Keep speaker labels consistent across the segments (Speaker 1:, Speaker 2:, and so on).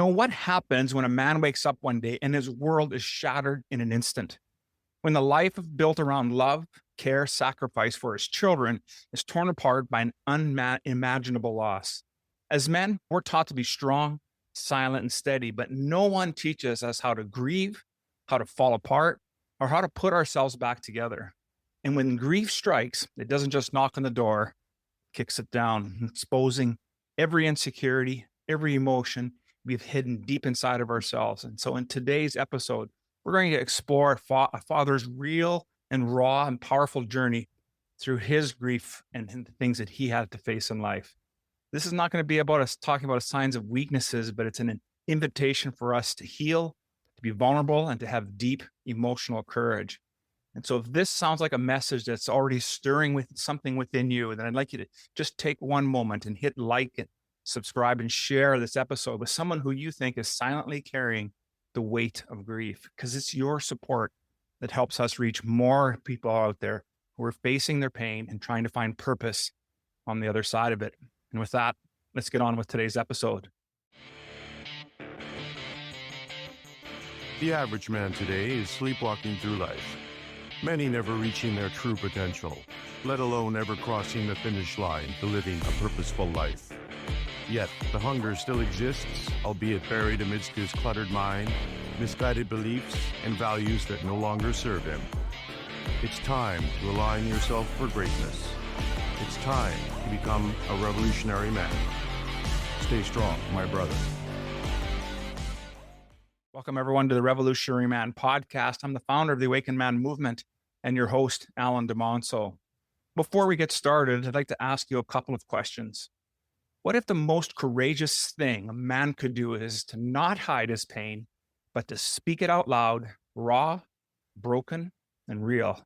Speaker 1: What happens when a man wakes up one day and his world is shattered in an instant? When the life built around love, care, sacrifice for his children is torn apart by an unimaginable loss. As men, we're taught to be strong, silent, and steady, but no one teaches us how to grieve, how to fall apart, or how to put ourselves back together. And when grief strikes, it doesn't just knock on the door, it kicks it down, exposing every insecurity, every emotion we've hidden deep inside of ourselves. And so in today's episode, we're going to explore a father's real and raw and powerful journey through his grief and the things that he had to face in life. This is not going to be about us talking about signs of weaknesses, but it's an invitation for us to heal, to be vulnerable, and to have deep emotional courage. And so if this sounds like a message that's already stirring with something within you, then I'd like you to just take one moment and hit like and subscribe and share this episode with someone who you think is silently carrying the weight of grief, because it's your support that helps us reach more people out there who are facing their pain and trying to find purpose on the other side of it. And with that, let's get on with today's episode.
Speaker 2: The average man today is sleepwalking through life, many never reaching their true potential, let alone ever crossing the finish line to living a purposeful life. Yet, the hunger still exists, albeit buried amidst his cluttered mind, misguided beliefs, and values that no longer serve him. It's time to align yourself for greatness. It's time to become a revolutionary man. Stay strong, my brother.
Speaker 1: Welcome, everyone, to the Revolutionary Man podcast. I'm the founder of the Awakened Man movement and your host, Alan DeMonso. Before we get started, I'd like to ask you a couple of questions. What if the most courageous thing a man could do is to not hide his pain, but to speak it out loud, raw, broken, and real?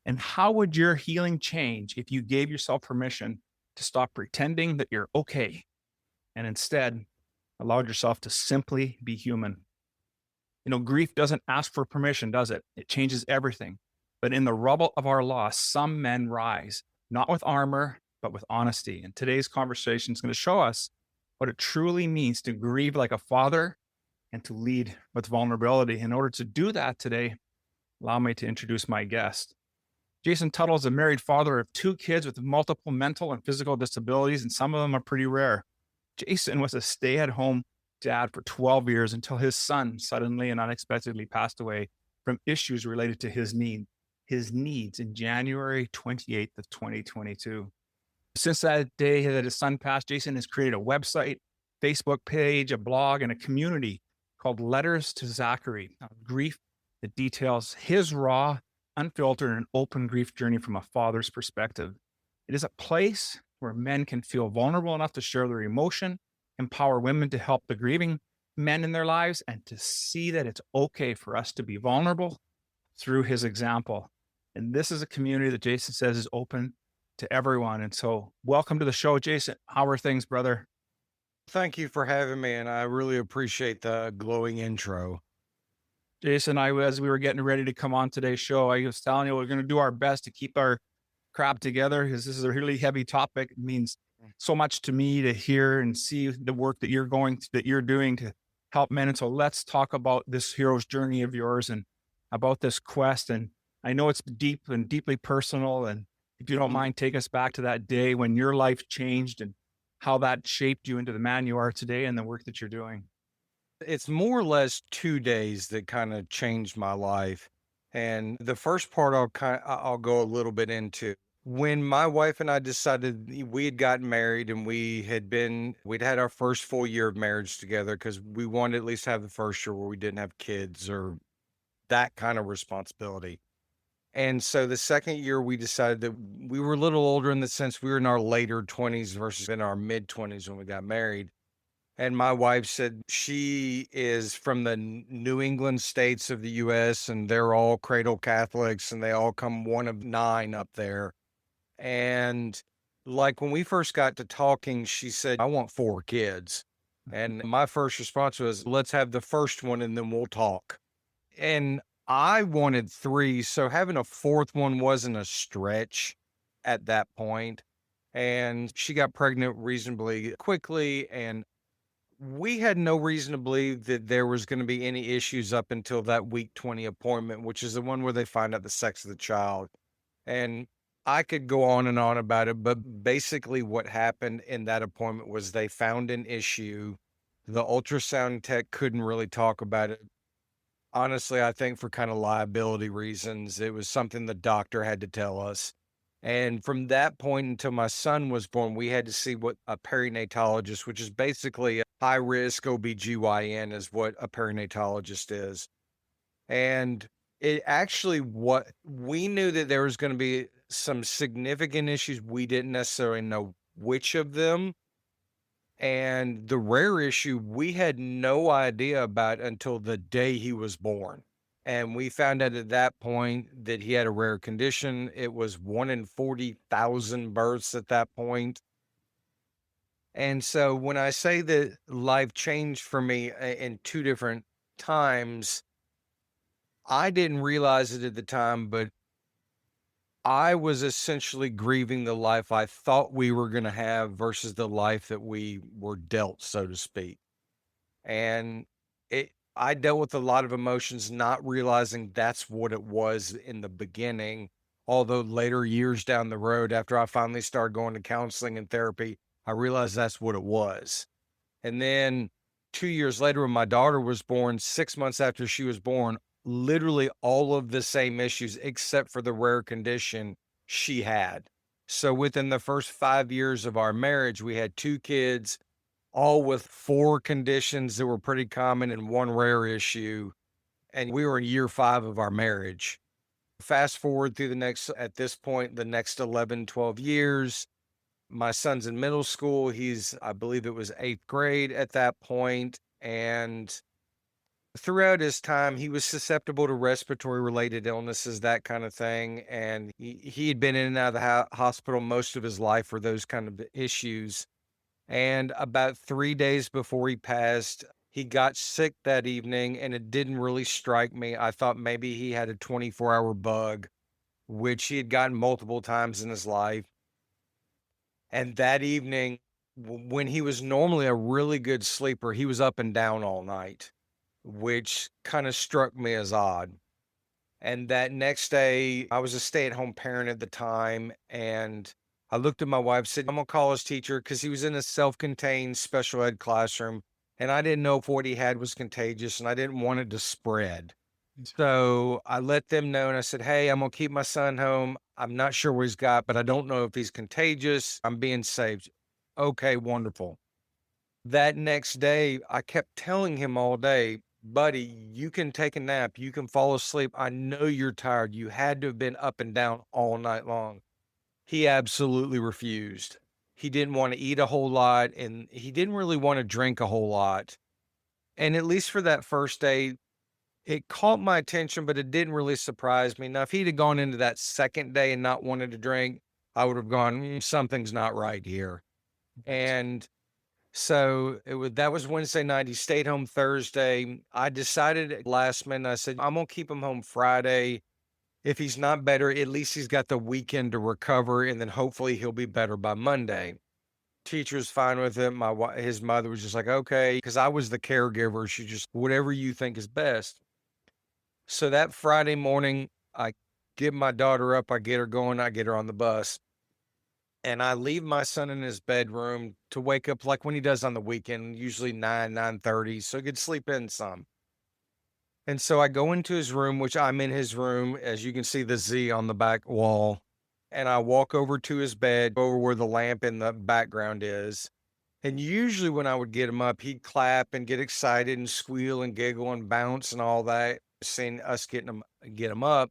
Speaker 1: And how would your healing change if you gave yourself permission to stop pretending that you're okay and instead allowed yourself to simply be human? Grief doesn't ask for permission, does it? It changes everything. But in the rubble of our loss, some men rise, not with armor, but with honesty. And today's conversation is going to show us what it truly means to grieve like a father and to lead with vulnerability. In order to do that today, allow me to introduce my guest. Jason Tuttle is a married father of 2 kids with multiple mental and physical disabilities, and some of them are pretty rare. Jason was a stay-at-home dad for 12 years until his son suddenly and unexpectedly passed away from issues related to his needs in January 28th of 2022. Since that day that his son passed, Jason has created a website, Facebook page, a blog, and a community called Letters to Zachary, grief that details his raw, unfiltered, and open grief journey from a father's perspective. It is a place where men can feel vulnerable enough to share their emotion, empower women to help the grieving men in their lives, and to see that it's okay for us to be vulnerable through his example. And this is a community that Jason says is open to everyone. And so welcome to the show, Jason. How are things, brother?
Speaker 3: Thank you for having me, and I really appreciate the glowing intro.
Speaker 1: Jason, as we were getting ready to come on today's show, I was telling you we're going to do our best to keep our crap together because this is a really heavy topic. It means so much to me to hear and see the work that you're doing to help men. And so let's talk about this hero's journey of yours and about this quest. And I know it's deep and deeply personal. And if you don't mind, take us back to that day when your life changed and how that shaped you into the man you are today and the work that you're doing.
Speaker 3: It's more or less 2 days that kind of changed my life. And the first part I'll go a little bit into. When my wife and I decided we had gotten married and we'd had our first full year of marriage together because we wanted to at least have the first year where we didn't have kids or that kind of responsibility. And so the second year we decided that we were a little older in the sense we were in our later 20s versus in our mid 20s when we got married. And my wife said she is from the New England states of the U.S. and they're all cradle Catholics and they all come one of 9 up there. And like when we first got to talking, she said, I want 4 kids. And my first response was, let's have the first one and then we'll talk. And I wanted 3. So having a 4th one wasn't a stretch at that point. And she got pregnant reasonably quickly. And we had no reason to believe that there was going to be any issues up until that week 20 appointment, which is the one where they find out the sex of the child. And I could go on and on about it, but basically what happened in that appointment was they found an issue. The ultrasound tech couldn't really talk about it. Honestly, I think for kind of liability reasons, it was something the doctor had to tell us. And from that point until my son was born, we had to see what a perinatologist, which is basically a high risk OBGYN, is what a perinatologist is. And it actually, what we knew that there was going to be some significant issues. We didn't necessarily know which of them. And the rare issue we had no idea about until the day he was born. And we found out at that point that he had a rare condition. It was 1 in 40,000 births at that point. And so when I say that life changed for me in two different times, I didn't realize it at the time, but I was essentially grieving the life I thought we were going to have versus the life that we were dealt, so to speak. And I dealt with a lot of emotions, not realizing that's what it was in the beginning. Although later years down the road, after I finally started going to counseling and therapy, I realized that's what it was. And then 2 years later, when my daughter was born, 6 months after she was born, literally all of the same issues, except for the rare condition she had. So within the first 5 years of our marriage, we had 2 kids, all with 4 conditions that were pretty common and 1 rare issue. And we were in year 5 of our marriage. Fast forward through at this point, the next 11, 12 years, my son's in middle school. I believe it was 8th grade at that point. And throughout his time, he was susceptible to respiratory related illnesses, that kind of thing. And he had been in and out of the hospital most of his life for those kind of issues. And about 3 days before he passed, he got sick that evening, and it didn't really strike me. I thought maybe he had a 24-hour bug, which he had gotten multiple times in his life. And that evening, when he was normally a really good sleeper, he was up and down all night, which kind of struck me as odd. And that next day, I was a stay-at-home parent at the time, and I looked at my wife, said, I'm going to call his teacher, because he was in a self-contained special ed classroom, and I didn't know if what he had was contagious, and I didn't want it to spread. So I let them know, and I said, hey, I'm going to keep my son home. I'm not sure what he's got, but I don't know if he's contagious. I'm being safe. Okay, wonderful. That next day, I kept telling him all day, buddy, you can take a nap. You can fall asleep. I know you're tired. You had to have been up and down all night long. He absolutely refused. He didn't want to eat a whole lot, and he didn't really want to drink a whole lot. And at least for that first day, it caught my attention, but it didn't really surprise me. Now, if he'd have gone into that second day and not wanted to drink, I would have gone, something's not right here. And so that was Wednesday night. He stayed home Thursday. I decided at last minute, I said, I'm going to keep him home Friday. If he's not better, at least he's got the weekend to recover, and then hopefully he'll be better by Monday. Teacher's fine with it. His mother was just like, okay, because I was the caregiver. She just, whatever you think is best. So that Friday morning, I get my daughter up, I get her going, I get her on the bus, and I leave my son in his bedroom to wake up like when he does on the weekend, usually 9:30, so he could sleep in some. And so I go into his room, which I'm in his room, as you can see the Z on the back wall, and I walk over to his bed, over where the lamp in the background is. And usually when I would get him up, he'd clap and get excited and squeal and giggle and bounce and all that, seeing us get him up.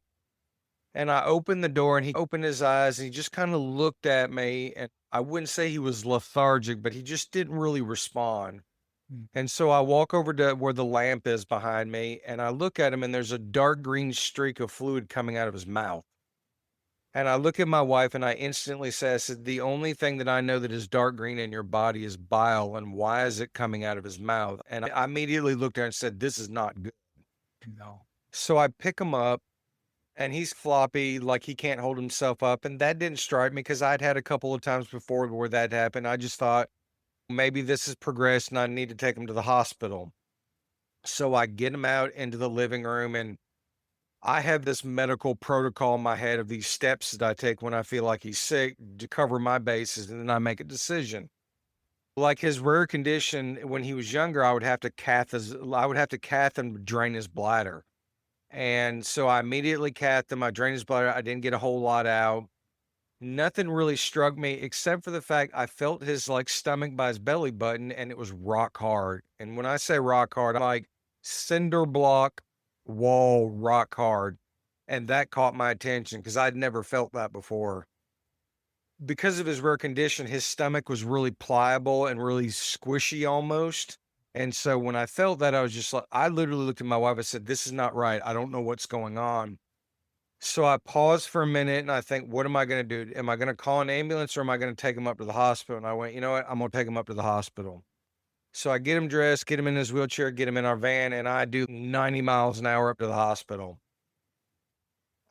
Speaker 3: And I opened the door, and he opened his eyes, and he just kind of looked at me, and I wouldn't say he was lethargic, but he just didn't really respond. And so I walk over to where the lamp is behind me, and I look at him, and there's a dark green streak of fluid coming out of his mouth. And I look at my wife, and I instantly say, I said, the only thing that I know that is dark green in your body is bile, and why is it coming out of his mouth? And I immediately looked at her and said, this is not good.
Speaker 1: No.
Speaker 3: So I pick him up, and he's floppy, like he can't hold himself up. And that didn't strike me, because I'd had a couple of times before where that happened. I just thought, Maybe this has progressed and I need to take him to the hospital. So I get him out into the living room, and I have this medical protocol in my head of these steps that I take when I feel like he's sick to cover my bases, and then I make a decision. Like his rare condition, when he was younger, I would have to cath him to drain his bladder. And so I immediately cathed him. I drained his bladder. I didn't get a whole lot out. Nothing really struck me except for the fact I felt his like stomach by his belly button, and it was rock hard. And when I say rock hard, I'm like cinder block wall rock hard. And that caught my attention because I'd never felt that before. Because of his rare condition, his stomach was really pliable and really squishy almost. And so when I felt that, I was just like, I literally looked at my wife. I said, "This is not right. I don't know what's going on." So I paused for a minute and I think, what am I going to do? Am I going to call an ambulance or am I going to take him up to the hospital? And I went, you know what? I'm going to take him up to the hospital. So I get him dressed, get him in his wheelchair, get him in our van, and I do 90 miles an hour up to the hospital.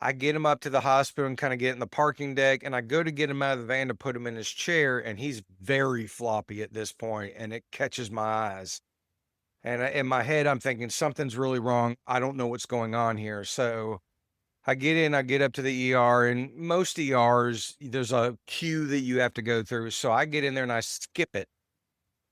Speaker 3: I get him up to the hospital and kind of get in the parking deck, and I go to get him out of the van to put him in his chair, and he's very floppy at this point, and it catches my eyes. And in my head, I'm thinking something's really wrong. I don't know what's going on here. So I get in, I get up to the ER, and most ERs, there's a queue that you have to go through. So I get in there and I skip it.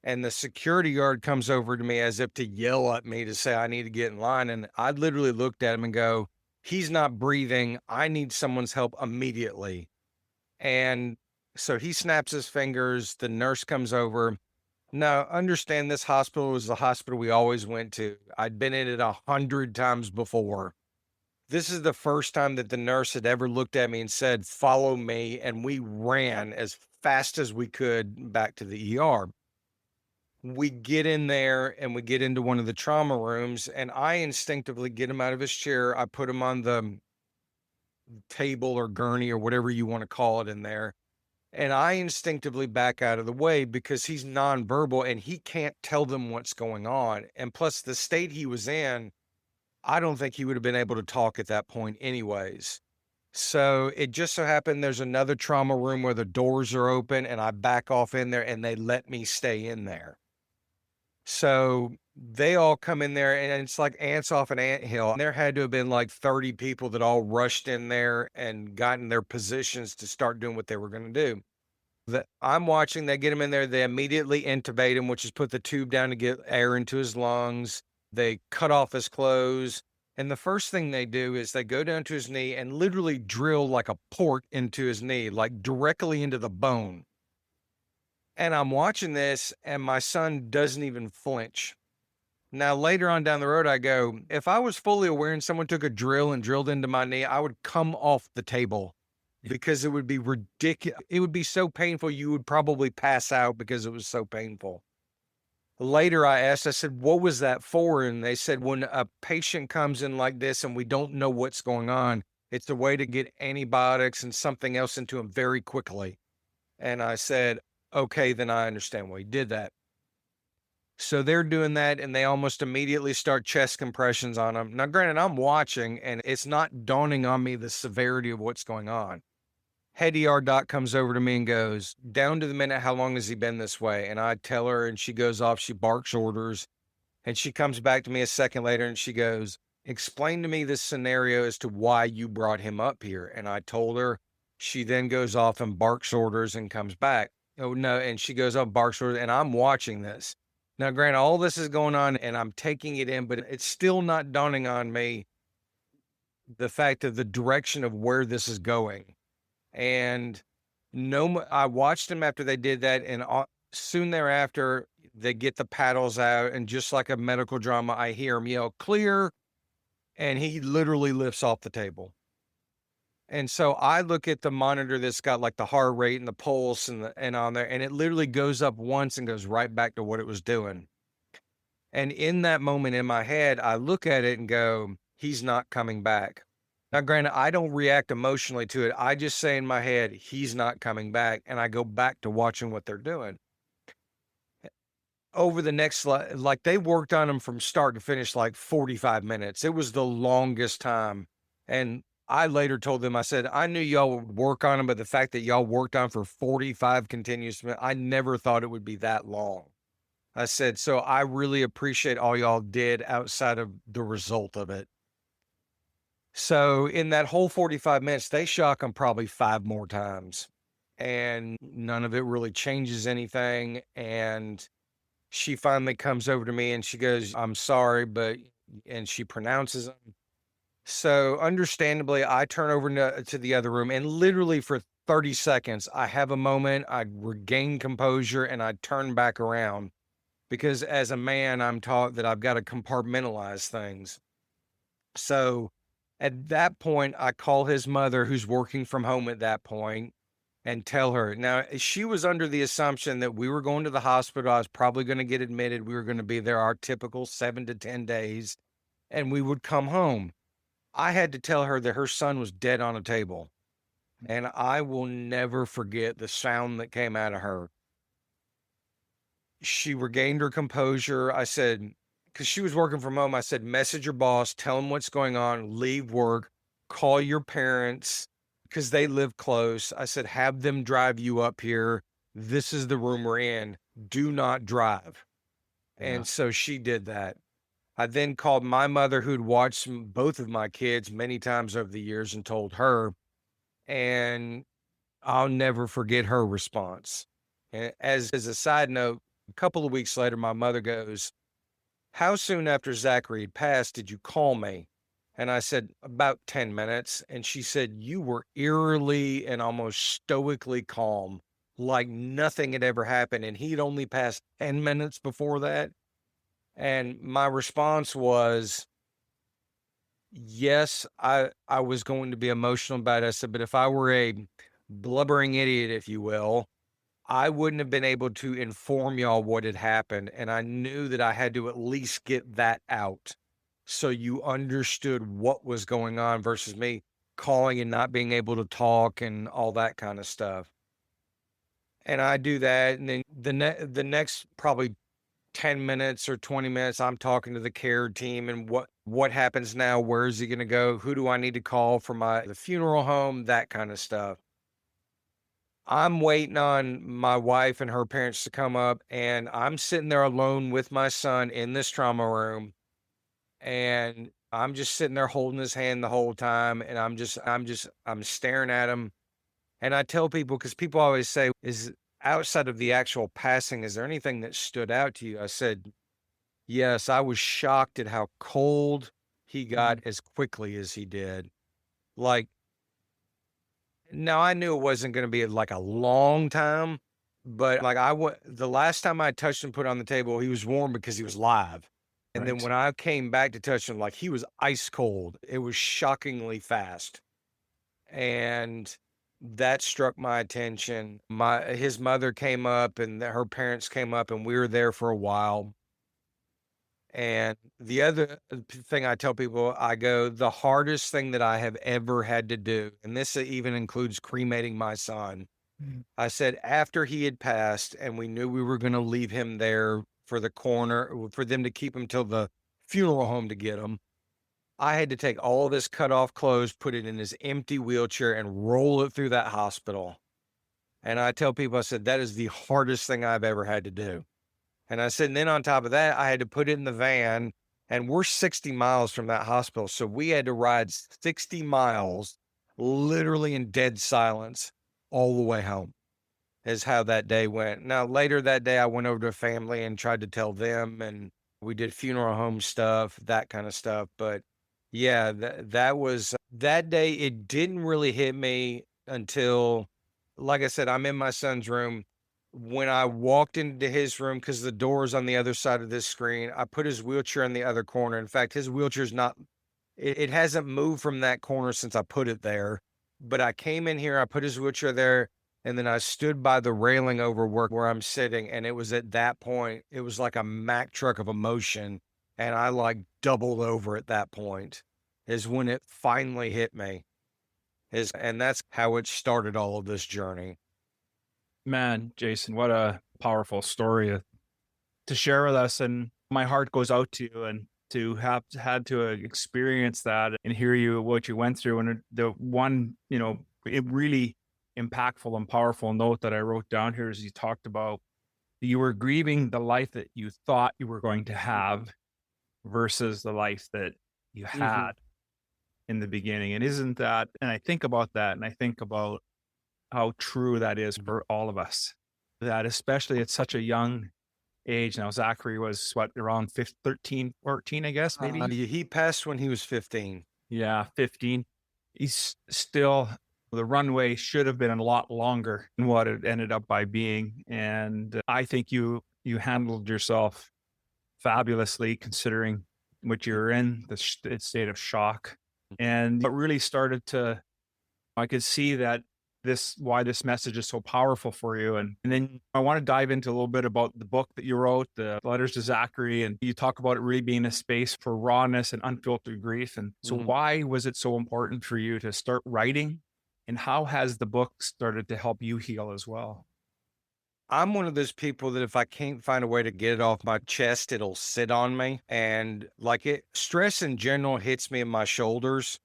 Speaker 3: And the security guard comes over to me as if to yell at me to say I need to get in line. And I literally looked at him and go, "He's not breathing. I need someone's help immediately." And so he snaps his fingers. The nurse comes over. Now, understand this hospital was the hospital we always went to. I'd been in it 100 times before. This is the first time that the nurse had ever looked at me and said, "Follow me." And we ran as fast as we could back to the ER. We get in there and we get into one of the trauma rooms, and I instinctively get him out of his chair. I put him on the table or gurney or whatever you want to call it in there. And I instinctively back out of the way because he's nonverbal and he can't tell them what's going on. And plus, the state he was in, I don't think he would have been able to talk at that point, anyways. So it just so happened there's another trauma room where the doors are open, and I back off in there and they let me stay in there. So they all come in there and it's like ants off an anthill. And there had to have been like 30 people that all rushed in there and got in their positions to start doing what they were going to do. I'm watching, they get him in there. They immediately intubate him, which is put the tube down to get air into his lungs. They cut off his clothes. And the first thing they do is they go down to his knee and literally drill like a port into his knee, like directly into the bone. And I'm watching this and my son doesn't even flinch. Now, later on down the road, I go, if I was fully aware and someone took a drill and drilled into my knee, I would come off the table because it would be ridiculous. It would be so painful. You would probably pass out because it was so painful. Later, I asked, I said, what was that for? And they said, when a patient comes in like this and we don't know what's going on, it's a way to get antibiotics and something else into him very quickly. And I said, okay, then I understand why he did that. So they're doing that and they almost immediately start chest compressions on him. Now, granted, I'm watching and it's not dawning on me the severity of what's going on. Head ER doc comes over to me and goes, down to the minute, how long has he been this way? And I tell her and she goes off, she barks orders. And she comes back to me a second later and she goes, explain to me this scenario as to why you brought him up here. And I told her. She then goes off and barks orders and comes back. Oh, no. And she goes up, barks orders, and I'm watching this. Now, granted, all this is going on and I'm taking it in, but it's still not dawning on me the fact of the direction of where this is going. And no, I watched them after they did that. And soon thereafter, they get the paddles out. And just like a medical drama, I hear him yell, "Clear." And he literally lifts off the table. And so I look at the monitor that's got like the heart rate and the pulse and on there, and it literally goes up once and goes right back to what it was doing. And in that moment in my head, I look at it and go, he's not coming back. Now, granted, I don't react emotionally to it. I just say in my head, he's not coming back. And I go back to watching what they're doing. Over the next, like they worked on him from start to finish, like 45 minutes. It was the longest time. And I later told them, I said, I knew y'all would work on them, but the fact that y'all worked on for 45 continuous minutes, I never thought it would be that long. I said, so I really appreciate all y'all did outside of the result of it. So in that whole 45 minutes, they shock them probably 5 more times, and none of it really changes anything. And she finally comes over to me and she goes, I'm sorry, and she pronounces them. So understandably, I turn over to the other room, and literally for 30 seconds, I have a moment, I regain composure, and I turn back around, because as a man, I'm taught that I've got to compartmentalize things. So at that point, I call his mother, who's working from home at that point, and tell her. Now, she was under the assumption that we were going to the hospital. I was probably going to get admitted. We were going to be there our typical 7 to 10 days, and we would come home. I had to tell her that her son was dead on a table, and I will never forget the sound that came out of her. She regained her composure. I said, because she was working from home, I said, message your boss, tell him what's going on, leave work, call your parents, because they live close. I said, have them drive you up here. This is the room we're in. Do not drive.
Speaker 1: Yeah.
Speaker 3: And so she did that. I then called my mother, who'd watched both of my kids many times over the years, and told her, and I'll never forget her response. And as a side note, a couple of weeks later, my mother goes, how soon after Zachary had passed did you call me? And I said, about 10 minutes. And she said, you were eerily and almost stoically calm, like nothing had ever happened. And he'd only passed 10 minutes before that. And my response was, yes, I was going to be emotional about it. I said, but if I were a blubbering idiot, if you will, I wouldn't have been able to inform y'all what had happened. And I knew that I had to at least get that out so you understood what was going on, versus me calling and not being able to talk and all that kind of stuff. And I do that. And then the next probably 10 minutes or 20 minutes, I'm talking to the care team and what happens now, where is he going to go, who do I need to call for the funeral home, that kind of stuff. I'm waiting on my wife and her parents to come up, and I'm sitting there alone with my son in this trauma room, and I'm just sitting there holding his hand the whole time, and I'm staring at him. And I tell people, because people always say, is outside of the actual passing, is there anything that stood out to you? I said, yes, I was shocked at how cold he got as quickly as he did. Like, now I knew it wasn't going to be like a long time, but like the last time I touched him, put on the table, he was warm because he was live. And then when I came back to touch him, like, he was ice cold. It was shockingly fast. And that struck my attention. His mother came up and her parents came up, and we were there for a while. And the other thing I tell people, I go, the hardest thing that I have ever had to do, and this even includes cremating my son. I said, after he had passed and we knew we were going to leave him there for the coroner, for them to keep him till the funeral home to get him, I had to take all of his cut off clothes, put it in his empty wheelchair, and roll it through that hospital. And I tell people, I said, that is the hardest thing I've ever had to do. And I said, and then on top of that, I had to put it in the van, and we're 60 miles from that hospital. So we had to ride 60 miles, literally in dead silence, all the way home, is how that day went. Now, later that day, I went over to a family and tried to tell them, and we did funeral home stuff, that kind of stuff. But yeah, that was that day. It didn't really hit me until, like I said, I'm in my son's room. When I walked into his room, because the door's on the other side of this screen, I put his wheelchair in the other corner. In fact, his wheelchair's not, it hasn't moved from that corner since I put it there. But I came in here, I put his wheelchair there, and then I stood by the railing over where I'm sitting. And it was at that point, it was like a Mack truck of emotion. And I like doubled over at that point, is when it finally hit me. And that's how it started, all of this journey.
Speaker 1: Man, Jason, what a powerful story to share with us. And my heart goes out to you. And to have had to experience that and hear you what you went through. And the one, it really impactful and powerful note that I wrote down here is you talked about you were grieving the life that you thought you were going to have versus the life that you
Speaker 3: Mm-hmm.
Speaker 1: had in the beginning. And isn't that, and I think about that and I think about how true that is for all of us, that especially at such a young age. Now, Zachary was what, around 15, 13, 14, I guess, maybe?
Speaker 3: He passed when he was 15.
Speaker 1: Yeah, 15. He's still, the runway should have been a lot longer than what it ended up by being. And I think you handled yourself fabulously considering what you're in, the state of shock. And what really started to, I could see that why this message is so powerful for you. And then I want to dive into a little bit about the book that you wrote, the letters to Zachary, and you talk about it really being a space for rawness and unfiltered grief. And so
Speaker 3: Mhm.
Speaker 1: why was it so important for you to start writing? And how has the book started to help you heal as well?
Speaker 3: I'm one of those people that if I can't find a way to get it off my chest, it'll sit on me. And stress in general hits me in my shoulders.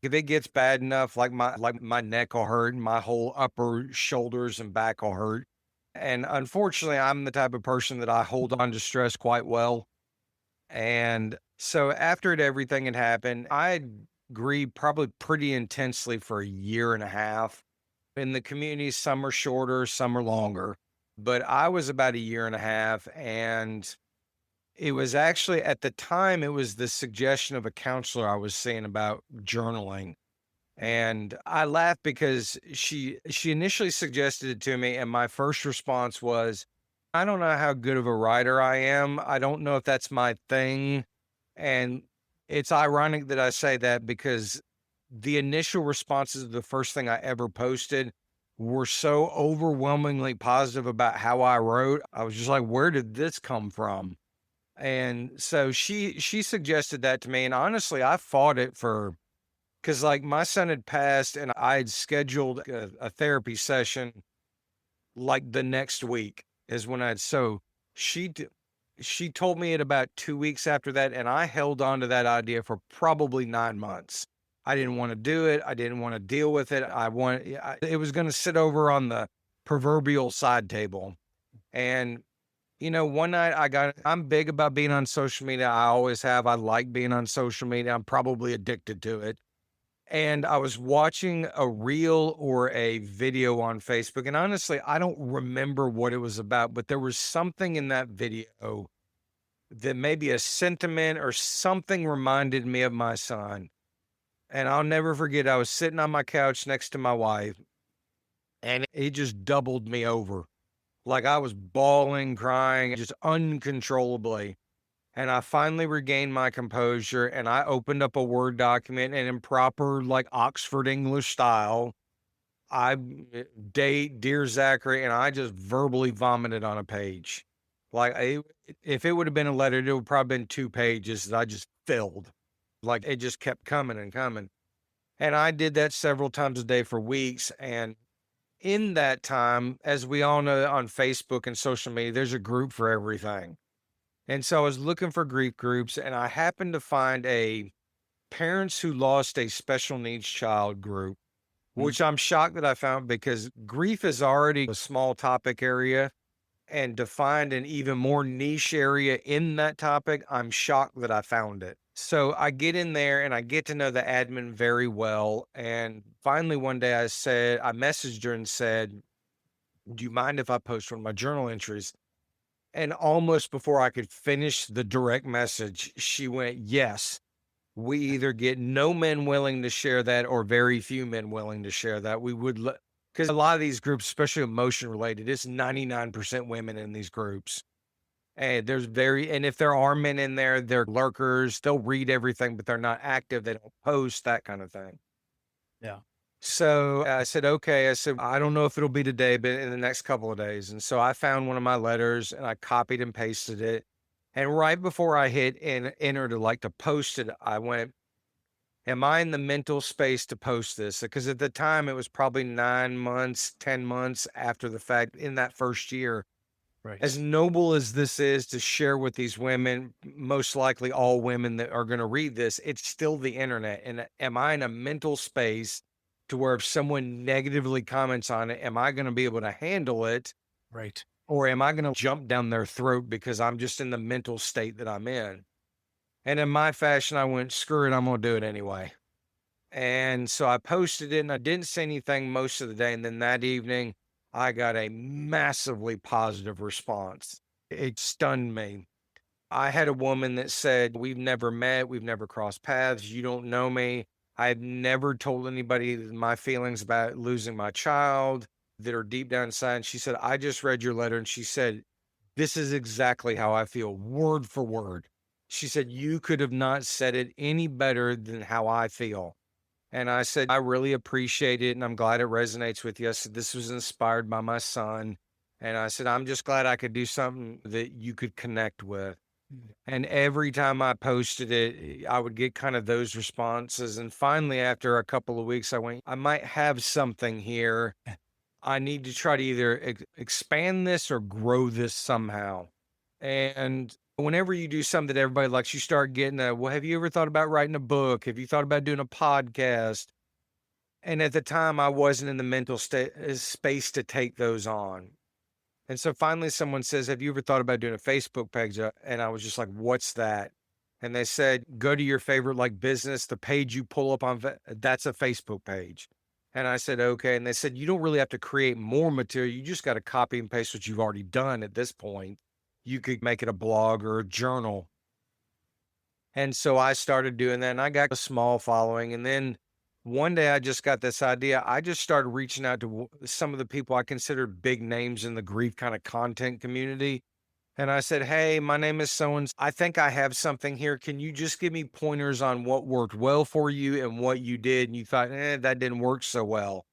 Speaker 3: If it gets bad enough, like my neck will hurt, and my whole upper shoulders and back will hurt. And unfortunately, I'm the type of person that I hold on to stress quite well. And so after everything had happened, I had grieved probably pretty intensely for a year and a half. In the community, some are shorter, some are longer. But I was about a year and a half, and it was actually at the time, it was the suggestion of a counselor I was seeing about journaling. And I laughed because she initially suggested it to me, and my first response was, I don't know how good of a writer I am. I don't know if that's my thing. And it's ironic that I say that because the initial responses of the first thing I ever posted were so overwhelmingly positive about how I wrote. I was just like, where did this come from? And so she suggested that to me. And honestly, I fought it for because like my son had passed and I had scheduled a therapy session like the next week is when I'd so she d- she told me it about 2 weeks after that, and I held on to that idea for probably 9 months. I didn't want to do it. I didn't want to deal with it. It was going to sit over on the proverbial side table. And one night I'm big about being on social media. I always have. I like being on social media. I'm probably addicted to it. And I was watching a reel or a video on Facebook. And honestly, I don't remember what it was about, but there was something in that video that maybe a sentiment or something reminded me of my son. And I'll never forget, I was sitting on my couch next to my wife, and it just doubled me over. Like I was bawling, crying, just uncontrollably. And I finally regained my composure and I opened up a Word document and in proper like Oxford English style, I date Dear Zachary, and I just verbally vomited on a page. If it would have been a letter, it would probably been 2 pages that I just filled. Like it just kept coming and coming. And I did that several times a day for weeks. And in that time, as we all know on Facebook and social media, there's a group for everything. And so I was looking for grief groups, and I happened to find a parents who lost a special needs child group,
Speaker 1: Mm.
Speaker 3: which I'm shocked that I found because grief is already a small topic area. And to find an even more niche area in that topic, I'm shocked that I found it. So I get in there and I get to know the admin very well. And finally, one day I messaged her and said, do you mind if I post one of my journal entries? And almost before I could finish the direct message, she went, yes, we either get no men willing to share that or very few men willing to share that. We would, because a lot of these groups, especially emotion related, it's 99% women in these groups. And if there are men in there, they're lurkers. They'll read everything, but they're not active. They don't post, that kind of thing.
Speaker 1: Yeah.
Speaker 3: So I said, okay. I said, I don't know if it'll be today, but in the next couple of days. And so I found one of my letters and I copied and pasted it. And right before I hit enter to post it, I went, am I in the mental space to post this? Because at the time it was probably 9 months, 10 months after the fact in that first year.
Speaker 1: Right.
Speaker 3: As noble as this is to share with these women, most likely all women that are going to read this, it's still the internet. And am I in a mental space to where if someone negatively comments on it, am I going to be able to handle it?
Speaker 1: Right.
Speaker 3: Or am I going to jump down their throat because I'm just in the mental state that I'm in? And in my fashion, I went, screw it, I'm going to do it anyway. And so I posted it and I didn't say anything most of the day. And then that evening, I got a massively positive response. It stunned me. I had a woman that said, we've never met, we've never crossed paths, you don't know me. I've never told anybody my feelings about losing my child that are deep down inside. And she said, I just read your letter. And she said, this is exactly how I feel, word for word. She said, you could have not said it any better than how I feel. And I said, I really appreciate it. And I'm glad it resonates with you. I said, this was inspired by my son. And I said, I'm just glad I could do something that you could connect with. And every time I posted it, I would get kind of those responses. And finally, after a couple of weeks, I went, I might have something here. I need to try to either expand this or grow this somehow. And whenever you do something that everybody likes, you start getting well, have you ever thought about writing a book? Have you thought about doing a podcast? And at the time, I wasn't in the mental space to take those on. And so finally, someone says, have you ever thought about doing a Facebook page? And I was just like, what's that? And they said, go to your favorite like business, the page you pull up on, that's a Facebook page. And I said, okay. And they said, you don't really have to create more material. You just got to copy and paste what you've already done at this point. You could make it a blog or a journal. And so I started doing that and I got a small following. And then one day I just got this idea. I just started reaching out to some of the people I consider big names in the grief kind of content community. And I said, hey, my name is so and I think I have something here. Can you just give me pointers on what worked well for you and what you did? And you thought, that didn't work so well.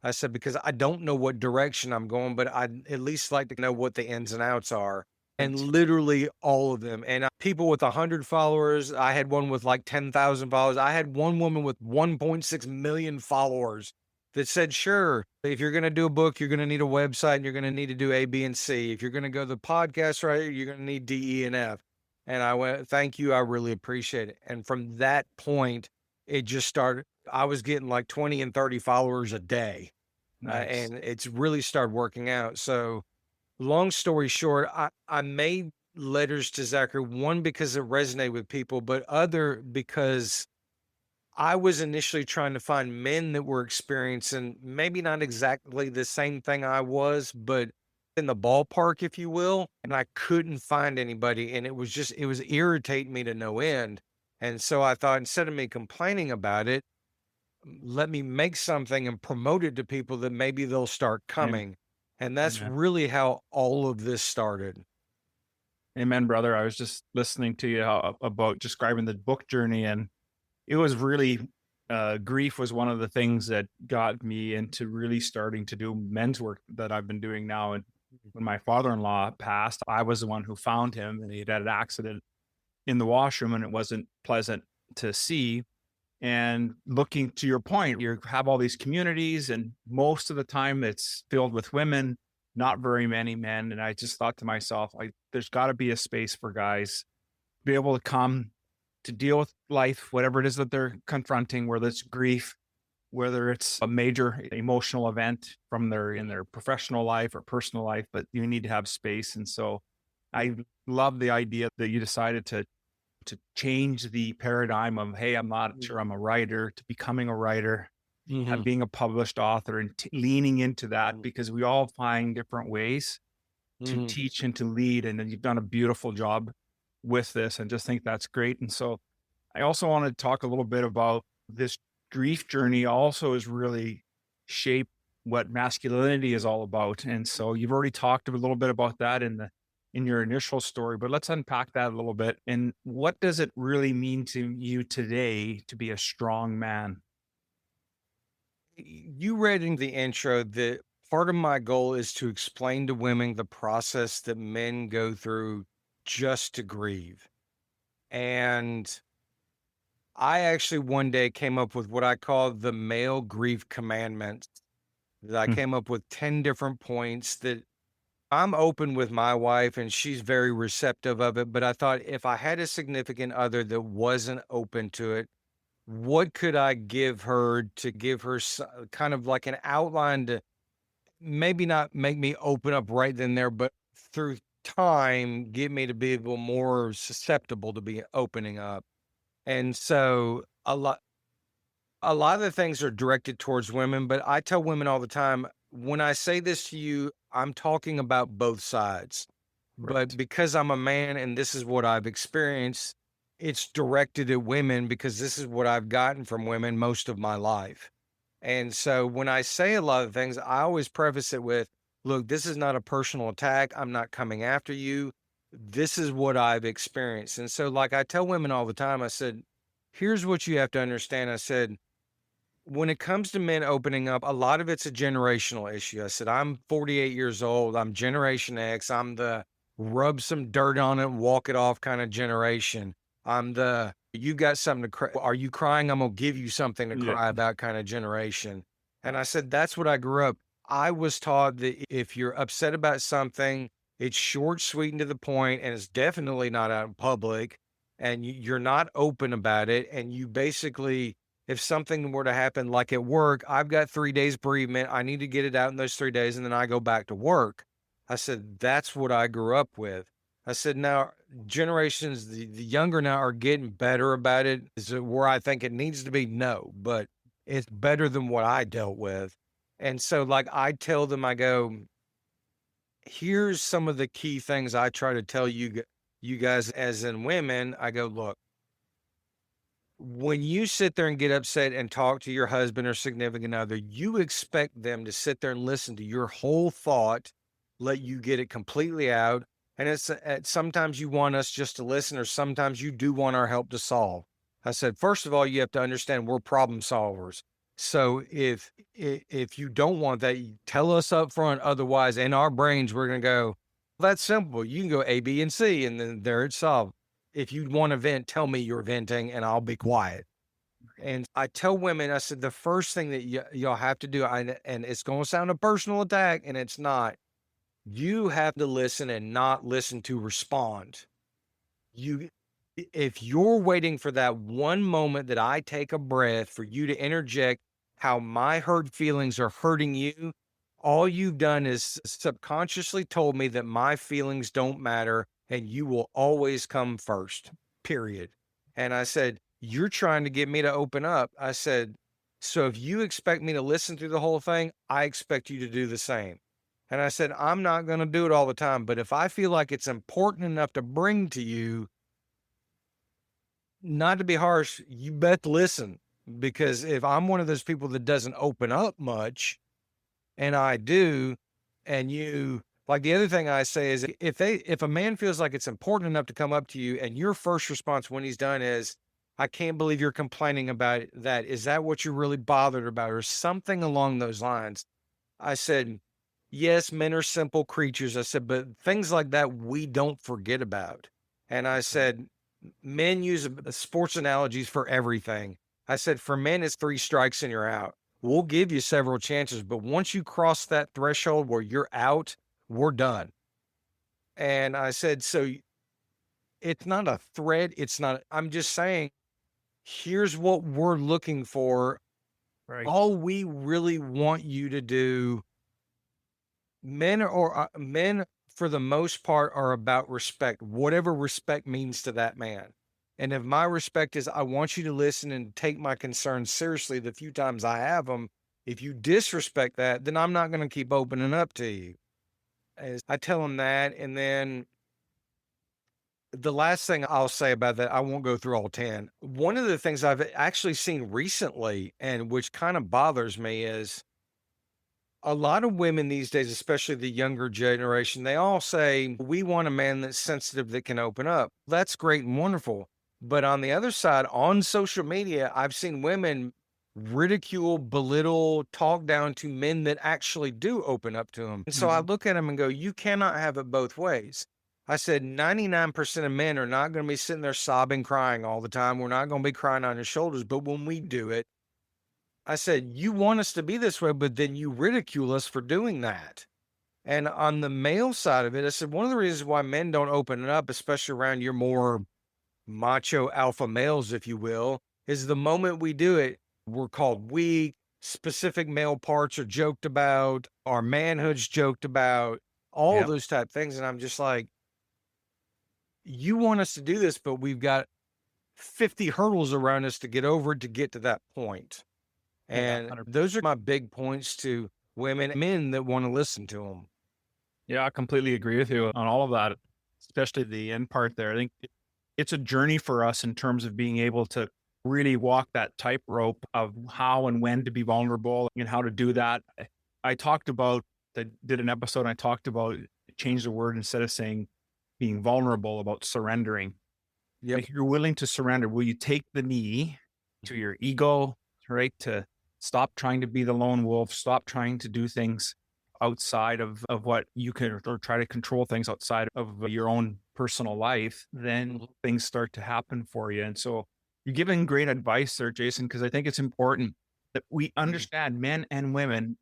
Speaker 3: I said, because I don't know what direction I'm going, but I'd at least like to know what the ins and outs are. And
Speaker 1: Right.
Speaker 3: literally all of them. And people with 100 followers, I had one with like 10,000 followers. I had one woman with 1.6 million followers that said, sure, if you're going to do a book, you're going to need a website and you're going to need to do A, B, and C. If you're going to go the podcast, right, you're going to need D, E, and F. And I went, thank you. I really appreciate it. And from that point, it just started. I was getting like 20 and 30 followers a day.
Speaker 1: Nice.
Speaker 3: And it's really started working out. So long story short, I made letters to Zachary, one, because it resonated with people, but other because I was initially trying to find men that were experiencing maybe not exactly the same thing I was, but in the ballpark, if you will. And I couldn't find anybody. And it was irritating me to no end. And so I thought, instead of me complaining about it, let me make something and promote it to people that maybe they'll start coming. And that's
Speaker 1: Amen.
Speaker 3: really how all of this started.
Speaker 1: Amen, brother. I was just listening to you about describing the book journey, and it was really grief was one of the things that got me into really starting to do men's work that I've been doing now. And when my father-in-law passed, I was the one who found him, and he had an accident in the washroom, and it wasn't pleasant to see. And looking to your point, you have all these communities, and most of the time it's filled with women, not very many men. And I just thought to myself, like, there's got to be a space for guys to be able to come to deal with life, whatever it is that they're confronting, whether it's grief, whether it's a major emotional event from in their professional life or personal life, but you need to have space. And so I love the idea that you decided to change the paradigm of, hey, I'm not sure I'm a writer, to becoming a writer and being a published author, and leaning into that, because we all find different ways to teach and to lead. And then you've done a beautiful job with this, and just think that's great. And so I also want to talk a little bit about this grief journey also is really shaped what masculinity is all about. And so you've already talked a little bit about that in your initial story, but let's unpack that a little bit. And what does it really mean to you today to be a strong man?
Speaker 3: You read in the intro that part of my goal is to explain to women the process that men go through just to grieve. And I actually one day came up with what I call the male grief commandments. That I
Speaker 1: Hmm.
Speaker 3: came up with 10 different points that I'm open with my wife and she's very receptive of it. But I thought if I had a significant other that wasn't open to it, what could I give her to give her kind of like an outline to maybe not make me open up right then there, but through time, get me to be able more susceptible to be opening up. And so a lot of the things are directed towards women, but I tell women all the time, when I say this to you, I'm talking about both sides.
Speaker 1: Right.
Speaker 3: But because I'm a man and this is what I've experienced, it's directed at women because this is what I've gotten from women most of my life. And so when I say a lot of things, I always preface it with, look, this is not a personal attack. I'm not coming after you. This is what I've experienced. And so, like I tell women all the time, I said, here's what you have to understand. I said, when it comes to men opening up, a lot of it's a generational issue. I said, I'm 48 years old. I'm Generation X. I'm the rub some dirt on it, walk it off kind of generation. I'm the, you got something to cry. Are you crying? I'm going to give you something to
Speaker 1: Yeah.
Speaker 3: cry about kind of generation. And I said, that's what I grew up. I was taught that if you're upset about something, it's short, sweet, and to the point, and it's definitely not out in public, and you're not open about it. And you basically, if something were to happen, like at work, I've got 3 days bereavement. I need to get it out in those 3 days, and then I go back to work. I said, that's what I grew up with. I said, now generations, the younger now are getting better about it. Is it where I think it needs to be? No, but it's better than what I dealt with. And so, like, I tell them, I go, here's some of the key things I try to tell you guys as in women. I go, look, when you sit there and get upset and talk to your husband or significant other, you expect them to sit there and listen to your whole thought, let you get it completely out. And sometimes you want us just to listen, or sometimes you do want our help to solve. I said, first of all, you have to understand we're problem solvers. So if you don't want that, you tell us up front. Otherwise, in our brains, we're going to go, that's simple. You can go A, B, and C, and then there it's solved. If you want to vent, tell me you're venting and I'll be quiet. And I tell women, I said, the first thing that y'all have to do, and it's going to sound a personal attack, and it's not, you have to listen and not listen to respond. If you're waiting for that one moment that I take a breath for you to interject how my hurt feelings are hurting you, all you've done is subconsciously told me that my feelings don't matter and you will always come first, period. And I said, you're trying to get me to open up. I said, so if you expect me to listen through the whole thing, I expect you to do the same. And I said, I'm not going to do it all the time, but if I feel like it's important enough to bring to you, not to be harsh, you best listen. Because if I'm one of those people that doesn't open up much, and I do, and you, like, the other thing I say is if a man feels like it's important enough to come up to you and your first response when he's done is, I can't believe you're complaining about that. Is that what you're really bothered about? Or something along those lines. I said, yes, men are simple creatures. I said, but things like that, we don't forget about. And I said, men use sports analogies for everything. I said, for men, it's 3 strikes and you're out. We'll give you several chances, but once you cross that threshold where you're out, we're done. And I said, so it's not a threat. It's not, I'm just saying, here's what we're looking for.
Speaker 1: Right.
Speaker 3: All we really want you to do, men for the most part are about respect, whatever respect means to that man. And if my respect is, I want you to listen and take my concerns seriously the few times I have them, if you disrespect that, then I'm not going to keep opening up to you. As I tell them that. And then the last thing I'll say about that, I won't go through all 10. One of the things I've actually seen recently, and which kind of bothers me, is a lot of women these days, especially the younger generation, they all say, we want a man that's sensitive, that can open up. That's great and wonderful. But on the other side, on social media, I've seen women ridicule, belittle, talk down to men that actually do open up to them. And so I look at them and go, you cannot have it both ways. I said, 99% of men are not going to be sitting there sobbing, crying all the time. We're not going to be crying on your shoulders. But when we do it, I said, you want us to be this way, but then you ridicule us for doing that. And on the male side of it, I said, one of the reasons why men don't open it up, especially around your more macho alpha males, if you will, is the moment we do it, we're called weak. Specific male parts are joked about, our manhood's joked about, all
Speaker 1: Yep.
Speaker 3: those type things. And I'm just like, you want us to do this, but we've got 50 hurdles around us to get over to get to that point.
Speaker 1: Yeah.
Speaker 3: And those are my big points to women, men that want to listen to them.
Speaker 1: Yeah, I completely agree with you on all of that, especially the end part there. I think it's a journey for us in terms of being able to really walk that tightrope of how and when to be vulnerable and how to do that. I talked about, I did an episode and I talked about change the word instead of saying being vulnerable, about surrendering.
Speaker 3: Yep.
Speaker 1: If you're willing to surrender, will you take the knee to your ego, right? To stop trying to be the lone wolf, stop trying to do things outside of what you can, or try to control things outside of your own personal life, then things start to happen for you. And so you're giving great advice there, Jason, because I think it's important that we understand, men and women,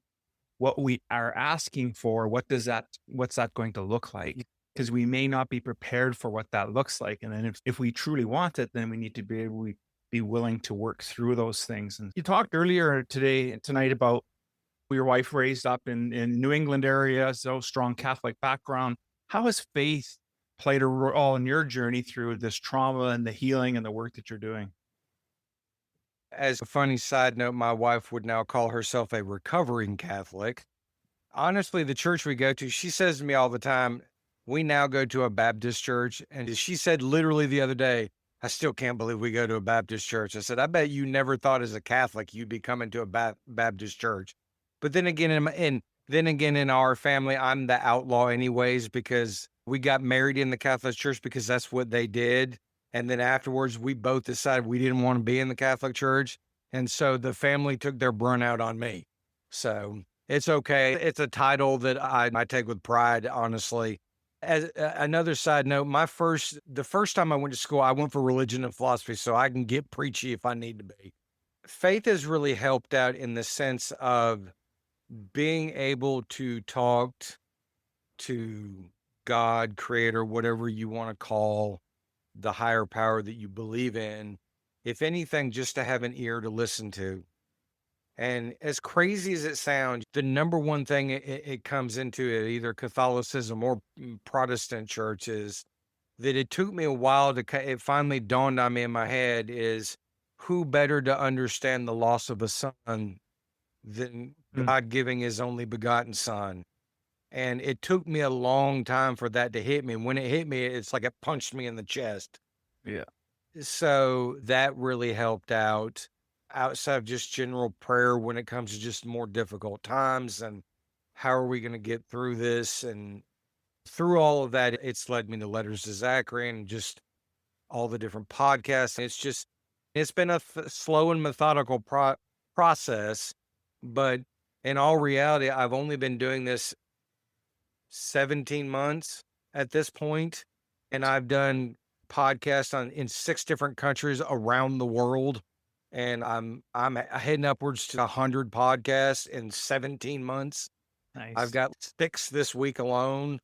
Speaker 1: what we are asking for. What's that going to look like? Because we may not be prepared for what that looks like. And then if we truly want it, then we need to be willing to work through those things. And you talked earlier tonight about your wife raised up in New England area, so strong Catholic background. How has faith played a role in your journey through this trauma and the healing and the work that you're doing?
Speaker 3: As a funny side note, my wife would now call herself a recovering Catholic. Honestly, the church we go to, she says to me all the time, we now go to a Baptist church. And she said literally the other day, I still can't believe we go to a Baptist church. I said, I bet you never thought as a Catholic you'd be coming to a Baptist church. But then again, in our family, I'm the outlaw anyways, because we got married in the Catholic church because that's what they did. And then afterwards, we both decided we didn't want to be in the Catholic church. And so the family took their brunt out on me. So it's okay. It's a title that I take with pride, honestly. As another side note, the first time I went to school, I went for religion and philosophy, so I can get preachy if I need to be. Faith has really helped out in the sense of being able to talk to God, creator, whatever you want to call the higher power that you believe in. If anything, just to have an ear to listen to. And as crazy as it sounds, the number one thing it comes into it, either Catholicism or Protestant churches, that it took me a while it finally dawned on me in my head is who better to understand the loss of a son than God giving his only begotten son. And it took me a long time for that to hit me. And when it hit me, it's like it punched me in the chest.
Speaker 1: Yeah.
Speaker 3: So that really helped out outside of just general prayer when it comes to just more difficult times and how are we going to get through this? And through all of that, it's led me to Letters to Zachary and just all the different podcasts. It's been a slow and methodical process, but in all reality, I've only been doing this 17 months at this point, and I've done podcasts in 6 different countries around the world, and I'm heading upwards to 100 podcasts in 17 months.
Speaker 1: Nice.
Speaker 3: I've got 6 this week alone.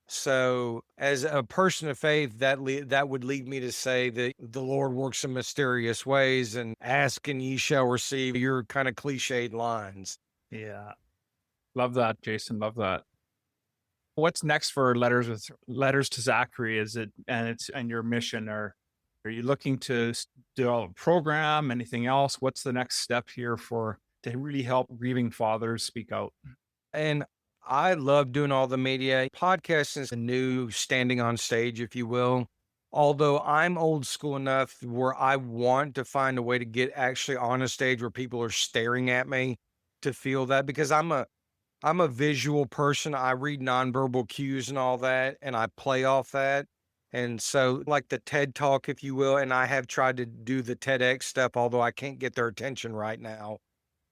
Speaker 3: So as a person of faith, that would lead me to say that the Lord works in mysterious ways, and ask and ye shall receive, your kind of cliched lines.
Speaker 1: Yeah. Love that, Jason. Love that. What's next for Letters to Zachary? And your mission? Are you looking to develop a program? Anything else? What's the next step here to really help grieving fathers speak out?
Speaker 3: And I love doing all the media. Podcasting is a new standing on stage, if you will. Although I'm old school enough where I want to find a way to get actually on a stage where people are staring at me to feel that, because I'm a visual person. I read nonverbal cues and all that, and I play off that. And so like the TED Talk, if you will, and I have tried to do the TEDx stuff, although I can't get their attention right now.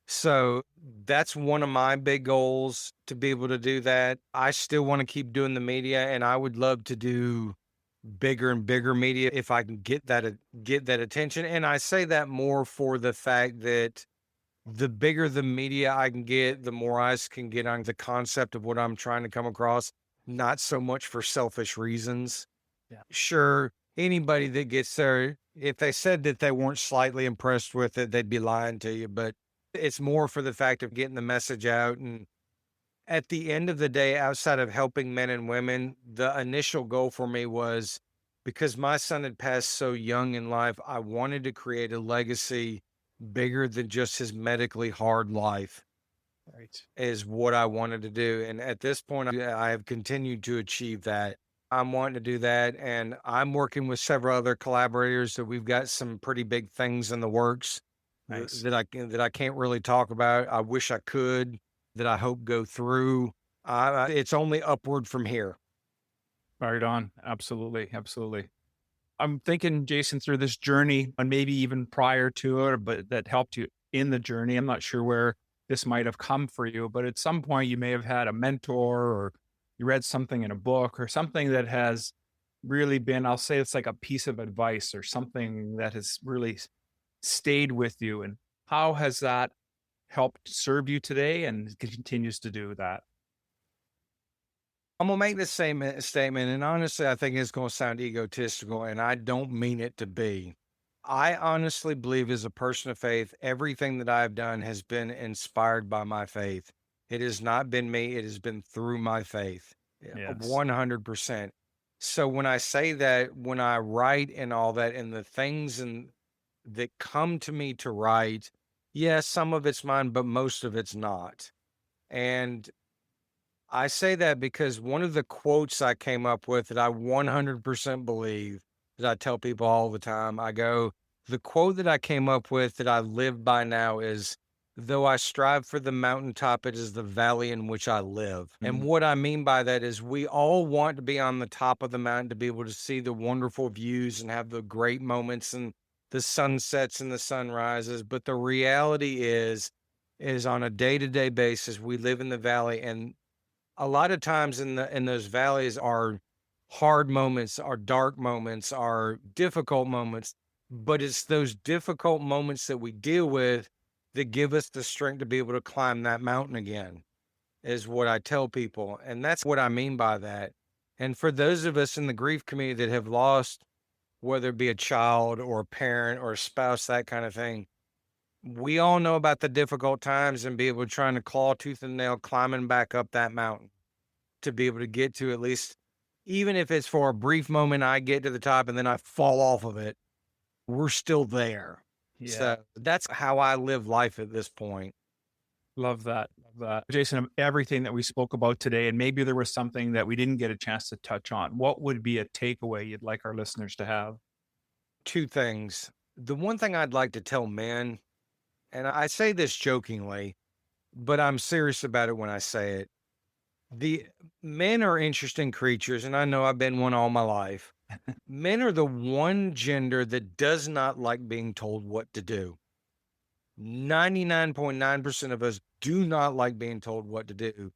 Speaker 3: So that's one of my big goals, to be able to do that. I still want to keep doing the media, and I would love to do bigger and bigger media if I can get that attention. And I say that more for the fact that the bigger the media I can get, the more eyes can get on the concept of what I'm trying to come across, not so much for selfish reasons.
Speaker 1: Yeah.
Speaker 3: Sure, anybody that gets there, if they said that they weren't slightly impressed with it, they'd be lying to you. But it's more for the fact of getting the message out. And at the end of the day, outside of helping men and women, the initial goal for me was because my son had passed so young in life, I wanted to create a legacy bigger than just his medically hard life,
Speaker 1: Right.
Speaker 3: is what I wanted to do. And at this point, I have continued to achieve that. I'm wanting to do that. And I'm working with several other collaborators that we've got some pretty big things in the works
Speaker 1: Nice.
Speaker 3: that I can't really talk about. I wish I could, that I hope go through. It's only upward from here.
Speaker 1: Right on. Absolutely. Absolutely. I'm thinking, Jason, through this journey and maybe even prior to it, but that helped you in the journey. I'm not sure where this might have come for you, but at some point you may have had a mentor or you read something in a book or something that has really been, I'll say it's like a piece of advice or something that has really stayed with you. And how has that helped serve you today and continues to do that?
Speaker 3: I'm gonna make this same statement, and honestly, I think it's gonna sound egotistical, and I don't mean it to be. I honestly believe, as a person of faith, everything that I've done has been inspired by my faith. It has not been me; it has been through my faith,
Speaker 1: Yes.
Speaker 3: 100%. So when I say that, when I write and all that, and the things that come to me to write, yes, some of it's mine, but most of it's not. And I say that because one of the quotes I came up with that I 100% believe, that I tell people all the time, I go, the quote that I came up with that I live by now is, though I strive for the mountaintop, it is the valley in which I live. And
Speaker 1: Mm.
Speaker 3: what I mean by that is we all want to be on the top of the mountain to be able to see the wonderful views and have the great moments and the sunsets and the sunrises. But the reality is on a day-to-day basis, we live in the valley, and a lot of times in those valleys are hard moments, are dark moments, are difficult moments, but it's those difficult moments that we deal with that give us the strength to be able to climb that mountain again, is what I tell people. And that's what I mean by that. And for those of us in the grief community that have lost, whether it be a child or a parent or a spouse, that kind of thing, we all know about the difficult times and be able to trying to claw tooth and nail climbing back up that mountain to be able to get to, at least, even if it's for a brief moment, I get to the top and then I fall off of it, we're still there.
Speaker 1: Yeah.
Speaker 3: So that's how I live life at this point.
Speaker 1: Love that. Love that. Jason, everything that we spoke about today, and maybe there was something that we didn't get a chance to touch on, what would be a takeaway you'd like our listeners to have?
Speaker 3: Two things. The one thing I'd like to tell men, and I say this jokingly, but I'm serious about it when I say it. The men are interesting creatures, and I know I've been one all my life. Men are the one gender that does not like being told what to do. 99.9% of us do not like being told what to do.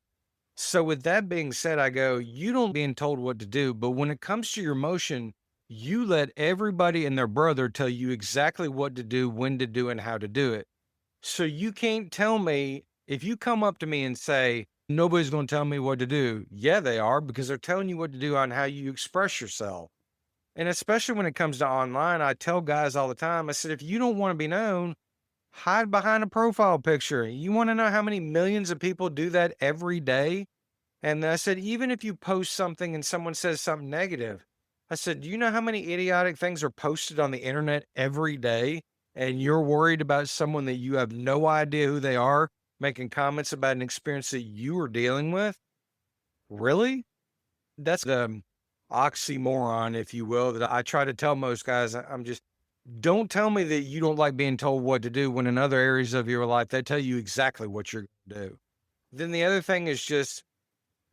Speaker 3: So with that being said, I go, you don't being told what to do, but when it comes to your emotion, you let everybody and their brother tell you exactly what to do, when to do, and how to do it. So you can't tell me, if you come up to me and say, nobody's going to tell me what to do. Yeah, they are, because they're telling you what to do on how you express yourself. And especially when it comes to online, I tell guys all the time, I said, if you don't want to be known, hide behind a profile picture. You want to know how many millions of people do that every day? And I said, even if you post something and someone says something negative, I said, do you know how many idiotic things are posted on the internet every day? And you're worried about someone that you have no idea who they are making comments about an experience that you are dealing with? Really? That's the oxymoron, if you will, that I try to tell most guys. I'm just, don't tell me that you don't like being told what to do when in other areas of your life, they tell you exactly what you're going to do. Then the other thing is just,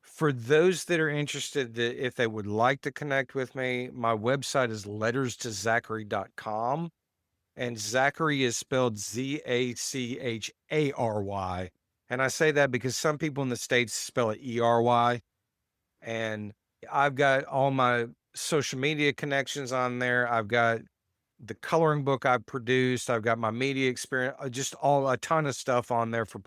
Speaker 3: for those that are interested, that if they would like to connect with me, my website is letterstozachary.com. And Zachary is spelled Zachary. And I say that because some people in the States spell it ERY. And I've got all my social media connections on there. I've got the coloring book I produced. I've got my media experience, just a ton of stuff on there for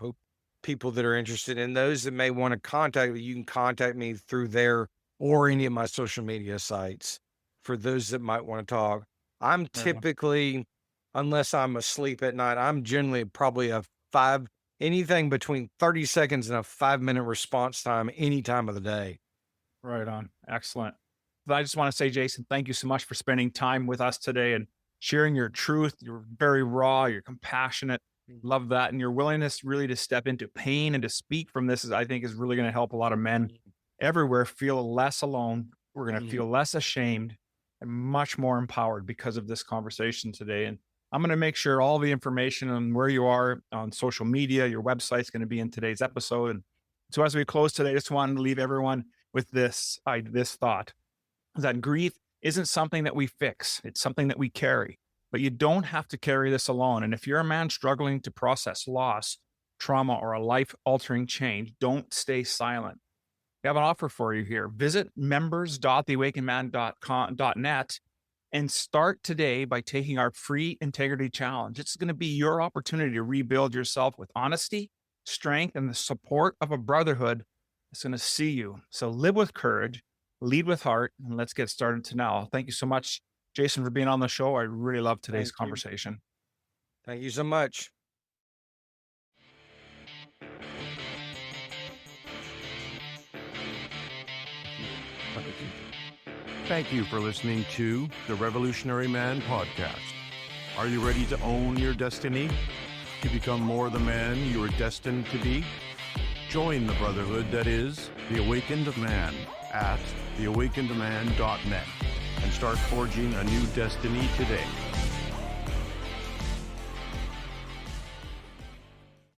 Speaker 3: people that are interested. And those that may want to contact me, you can contact me through there or any of my social media sites for those that might want to talk. I'm typically, unless I'm asleep at night, I'm generally probably anything between 30 seconds and a 5-minute response time any time of the day.
Speaker 1: Right on. Excellent. But I just want to say, Jason, thank you so much for spending time with us today and sharing your truth. You're very raw, you're compassionate. Love that. And your willingness really to step into pain and to speak from this I think is really going to help a lot of men everywhere feel less alone. We're going to feel less ashamed and much more empowered because of this conversation today. And I'm going to make sure all the information on where you are on social media, your website's going to be in today's episode. And so as we close today, I just wanted to leave everyone with this thought, that grief isn't something that we fix. It's something that we carry, but you don't have to carry this alone. And if you're a man struggling to process loss, trauma, or a life-altering change, don't stay silent. We have an offer for you here. Visit members.theawakenedman.net and start today by taking our free integrity challenge. It's going to be your opportunity to rebuild yourself with honesty, strength, and the support of a brotherhood that's going to see you. So live with courage, lead with heart, and let's get started to now. Thank you so much, Jason, for being on the show. I really love today's conversation.
Speaker 3: Thank you so much.
Speaker 2: Thank you for listening to the Revolutionary Man podcast. Are you ready to own your destiny? To become more the man you are destined to be? Join the brotherhood that is The Awakened Man at theawakenedman.net and start forging a new destiny today.